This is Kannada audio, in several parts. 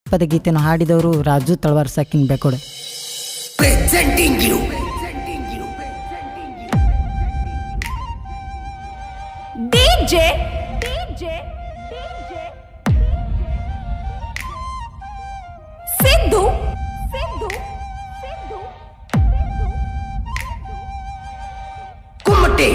ಜನಪದ ಗೀತೆಯನ್ನು ಹಾಡಿದವರು ರಾಜು ತಳವಾರ್ ಸಾಕಿನ್ ಬೇಕೋಡೆ. DJ ಸಿದ್ದು ಕುಮಟೆ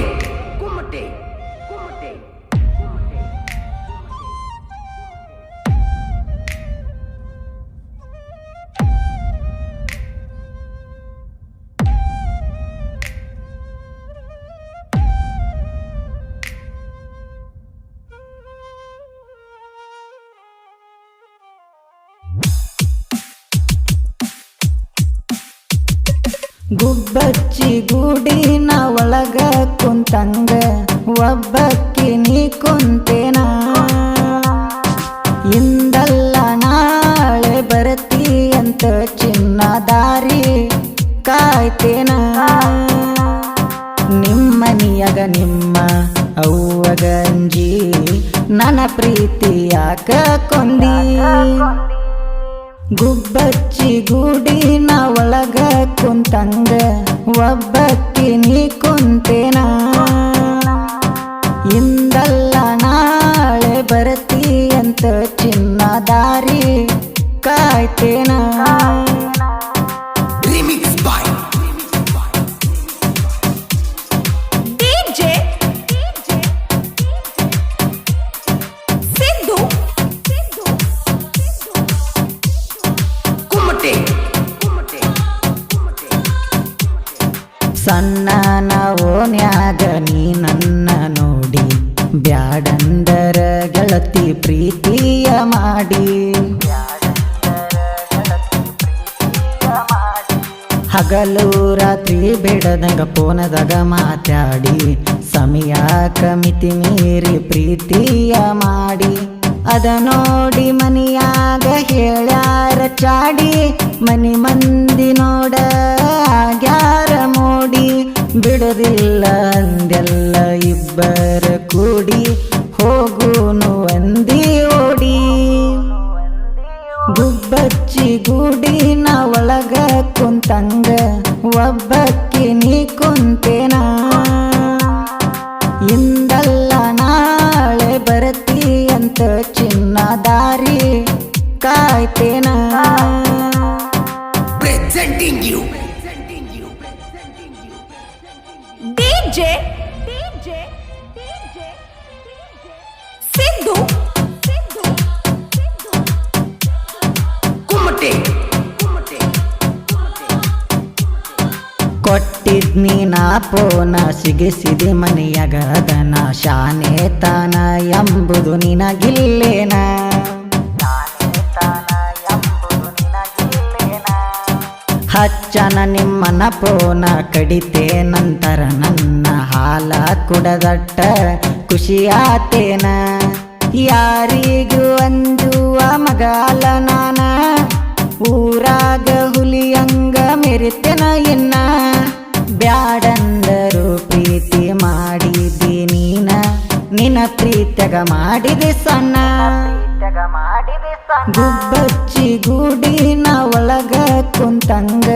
ಗುಬ್ಬಚ್ಚಿ ಗೂಡಿನ ಒಳಗ ಕುಂತಂಗ ಒಬ್ಬಕ್ಕಿ ನೀ ಕುಂತೇನ, ಇಂದಲ್ಲ ನಾಳೆ ಬರತಿ ಅಂತ ಚಿನ್ನ ದಾರಿ ಕಾಯ್ತೇನ. ನಿಮ್ಮನಿಯಗ ನಿಮ್ಮ ಅವ್ವಗಂಜಿ ನನ್ನ ಪ್ರೀತಿ ಯಾಕ ಕೊಂದಿ, ಗುಬ್ಬಚ್ಚಿ ಗೂಡಿನ ಒಳಗ ಕುಂತಂಗ ಒಬ್ಬಕ್ಕಿ ನೀ ಕುಂತೇನ, ಇಂದಲ್ಲ ನಾಳೆ ಬರತಿ ಅಂತ ಚಿನ್ನ ದಾರಿ ಕಾಯ್ತೇನ. ಸಣ್ಣ ಓನ್ಯಾಗ ನೀ ನನ್ನ ನೋಡಿ ಬ್ಯಾಡಂದರ ಗೆಳತಿ ಪ್ರೀತಿಯ ಮಾಡಿ, ಹಗಲು ರಾತ್ರಿ ಬೇಡದಂಗ ಪೋನದಾಗ ಮಾತಾಡಿ ಸಮಯಾಕ ಮಿತಿ ಮೀರಿ ಪ್ರೀತಿಯ ಮಾಡಿ, ಅದ ನೋಡಿ ಮನಿಯಾಗ ಹೇಳ್ಯಾರ ಚಾಡಿ, ಮನಿ ಮಂದಿ ನೋಡ ಆಗ್ಯಾರ ಮೋಡಿ, ಬಿಡದಿಲ್ಲ ಅಂದೆಲ್ಲ ಇಬ್ಬರ ಕೂಡಿ ಹೋಗುನು ಅಂದಿ ಓಡಿ. ಗುಬ್ಬಚ್ಚಿ ಗೂಡಿನ ಒಳಗ ಕುಂತಂಗ ಒಬ್ಬಕ್ಕಿ ನೀ ಕುಂತೇನ, ಇಂದಲ್ಲ ನಾಳೆ ಬರತಿ ಅಂತ ಚಿನ್ನ ದಾರಿ ಕಾಯ್ತೇನ. DJ ಸಿದ್ದು ಕುಮಟೆ ಕೊಟ್ಟಿದ್ನಿ ನಾ ಪೋನ ಸಿಗಿಸಿದೆ ಮನೆಯಾಗ ಅದನ ಶಾನೆ ತಾನ ಎಂಬುದು ನಿನಗಿಲ್ಲೇನ, ಹಚ್ಚನ ನಿಮ್ಮನ ಪೋನ ಕಡಿತೆ ನಂತರ ನನ್ನ ಹಾಲ ಕುಡದಟ್ಟ ಖುಷಿಯಾತೇನ, ಯಾರಿಗೂ ಅಂಜುವ ಮಗಾಲ ನಾನ ಊರಾಗ ಹುಲಿಯಂಗ ಮೆರಿತೆನ ಇನ್ನ, ಬ್ಯಾಡಂದರು ಪ್ರೀತಿ ಮಾಡಿದಿ ನೀನ ನಿನ್ನ ಪ್ರೀತ್ಯಾಗ ಮಾಡಿದೆ ಸಣ್ಣ, ಗುಬ್ಬಚ್ಚಿ ಗೂಡಿನ ಒಳಗ ಕುಂತಂಗ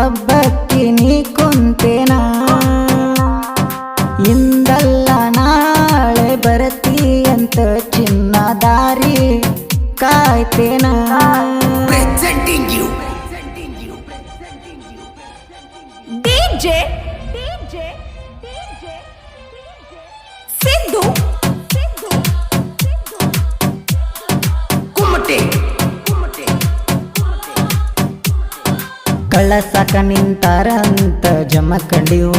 ಒಬ್ಬಕ್ಕಿ ನೀ ಕುಂತೇನ, ಇಂದಲ್ಲ ನಾಳೆ ಬರತಿ ಅಂತ ಚಿನ್ನ ದಾರಿ ಕಾಯ್ತೇನ. DJ ಸಿದ್ದು ಕುಮಟೆ ಕಳಸಕ ನಿಂತಾರಂತ ಜಮಖಂಡಿ